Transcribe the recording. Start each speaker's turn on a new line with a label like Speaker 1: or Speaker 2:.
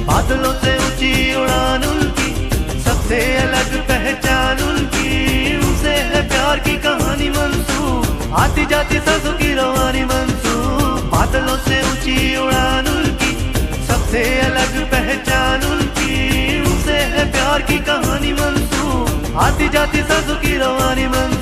Speaker 1: बादलों से ऊंची उड़ान उनकी, सबसे अलग पहचान उनकी। उनसे है प्यार की कहानी मंसूब, आती जाती सांसों की रवानी मंसूब। बादलों से ऊंची उड़ान उनकी, सबसे अलग पहचान उनकी। उनसे है प्यार की कहानी मंसूब, आती जाती सांसों की रवानी मंसूब।